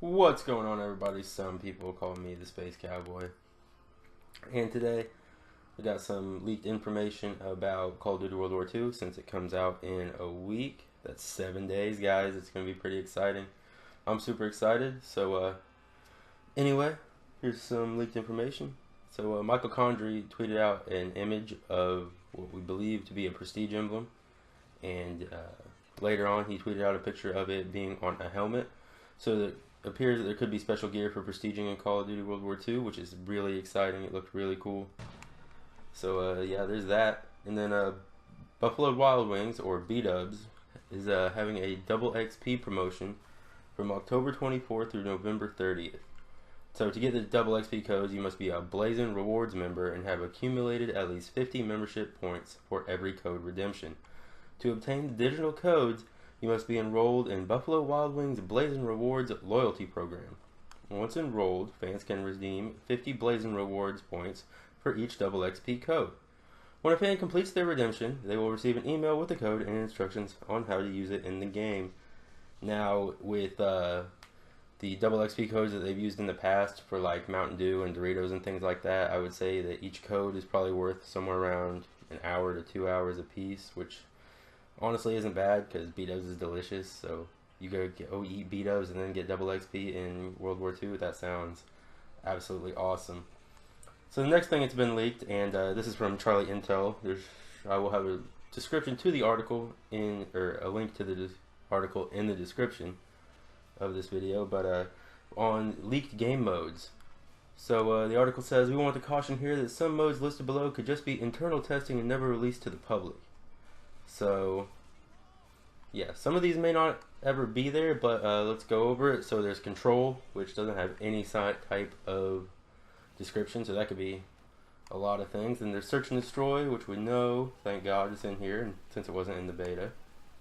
What's going on, everybody? Some people call me the Space Cowboy. And today, we got some leaked information about Call of Duty World War II since it comes out in a week. That's 7 days, guys. It's going to be pretty exciting. I'm super excited. So, anyway, here's some leaked information. So, Michael Condrey tweeted out an image of what we believe to be a prestige emblem. And later on, he tweeted out a picture of it being on a helmet. So that appears that there could be special gear for prestiging in Call of Duty World War II, which is really exciting. It looked really cool. So yeah, there's that. And then Buffalo Wild Wings, or B-Dubs, is having a double XP promotion from October 24th through November 30th. So to get the double XP codes, you must be a Blazing Rewards member and have accumulated at least 50 membership points for every code redemption. To obtain the digital codes, you must be enrolled in Buffalo Wild Wings Blazing Rewards loyalty program. Once enrolled, fans can redeem 50 Blazing Rewards points for each double XP code. When a fan completes their redemption, they will receive an email with the code and instructions on how to use it in the game. Now, with the double XP codes that they've used in the past for like Mountain Dew and Doritos and things like that, I would say that each code is probably worth somewhere around an hour to 2 hours a piece, which honestly isn't bad because B-Dubs is delicious. So you go eat B-Dubs and then get double XP in World War II. That sounds absolutely awesome. So the next thing that's been leaked, and this is from Charlie Intel. I will have a description to the article or a link to the article in the description of this video. But on leaked game modes. So the article says, we want to caution here that some modes listed below could just be internal testing and never released to the public. So, yeah, some of these may not ever be there, but let's go over it. So there's Control, which doesn't have any type of description, so that could be a lot of things. And there's Search and Destroy, which we know, thank God, is in here, and since it wasn't in the beta.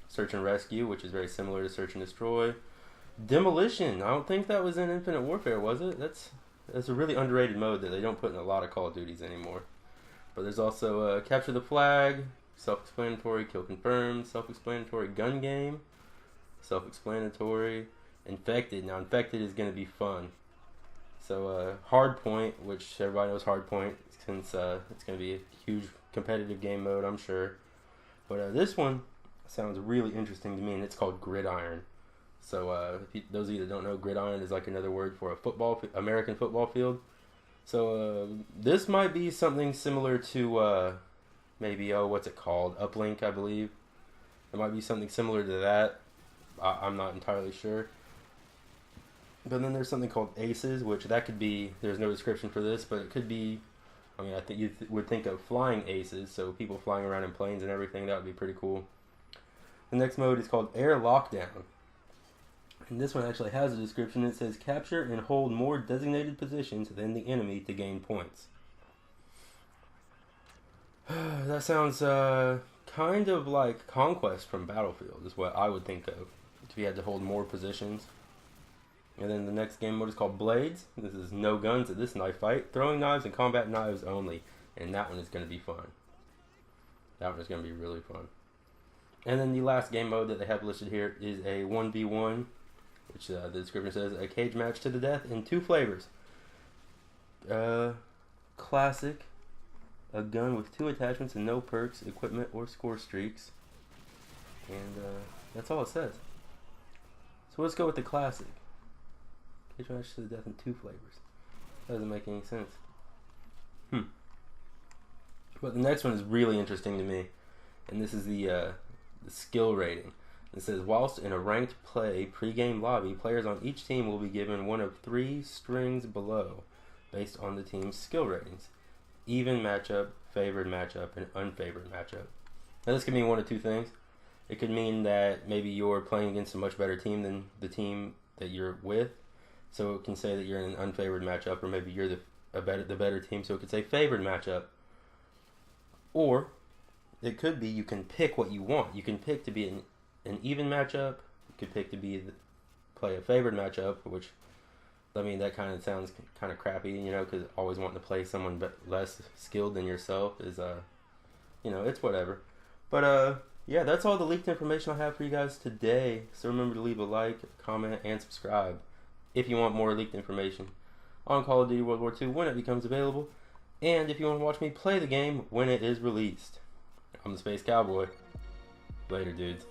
Search and Rescue, which is very similar to Search and Destroy. Demolition, I don't think that was in Infinite Warfare, was it? That's a really underrated mode that they don't put in a lot of Call of Duties anymore. But there's also Capture the Flag, self-explanatory, Kill Confirmed, self-explanatory, Gun Game, self-explanatory, Infected. Now, Infected is going to be fun. So, Hardpoint, which everybody knows Hardpoint, since it's going to be a huge competitive game mode, I'm sure. But this one sounds really interesting to me, and it's called Gridiron. So, those of you that don't know, Gridiron is like another word for a American football field. So, this might be something similar to maybe, what's it called? Uplink, I believe. It might be something similar to that. I'm not entirely sure. But then there's something called Aces, which that could be, there's no description for this, but it could be, I mean, I think you would think of flying aces, so people flying around in planes and everything, that would be pretty cool. The next mode is called Air Lockdown. And this one actually has a description. It says, capture and hold more designated positions than the enemy to gain points. That sounds kind of like Conquest from Battlefield, is what I would think of, if you had to hold more positions. And then the next game mode is called Blades. This is no guns at this knife fight, throwing knives and combat knives only. And that one is going to be fun. That one is going to be really fun. And then the last game mode that they have listed here is a 1v1, which the description says, a cage match to the death in 2 flavors. Classic. A gun with 2 attachments and no perks, equipment, or score streaks. And that's all it says. So let's go with the classic. Cage match to the death in 2 flavors. That doesn't make any sense. But the next one is really interesting to me. And this is the skill rating. It says, whilst in a ranked play pre-game lobby, players on each team will be given one of 3 strings below, based on the team's skill ratings. Even matchup, favored matchup, and unfavored matchup. Now this could mean one of 2 things. It could mean that maybe you're playing against a much better team than the team that you're with. So it can say that you're in an unfavored matchup, or maybe you're the better team, so it could say favored matchup. Or it could be you can pick what you want. You can pick to be an even matchup. You could pick to play a favored matchup, which, I mean, that kind of sounds kind of crappy, you know, because always wanting to play someone less skilled than yourself is, you know, it's whatever. But, yeah, that's all the leaked information I have for you guys today. So remember to leave a like, comment, and subscribe. if you want more leaked information on Call of Duty World War II when it becomes available, and if you want to watch me play the game when it is released. I'm the Space Cowboy. Later, dudes.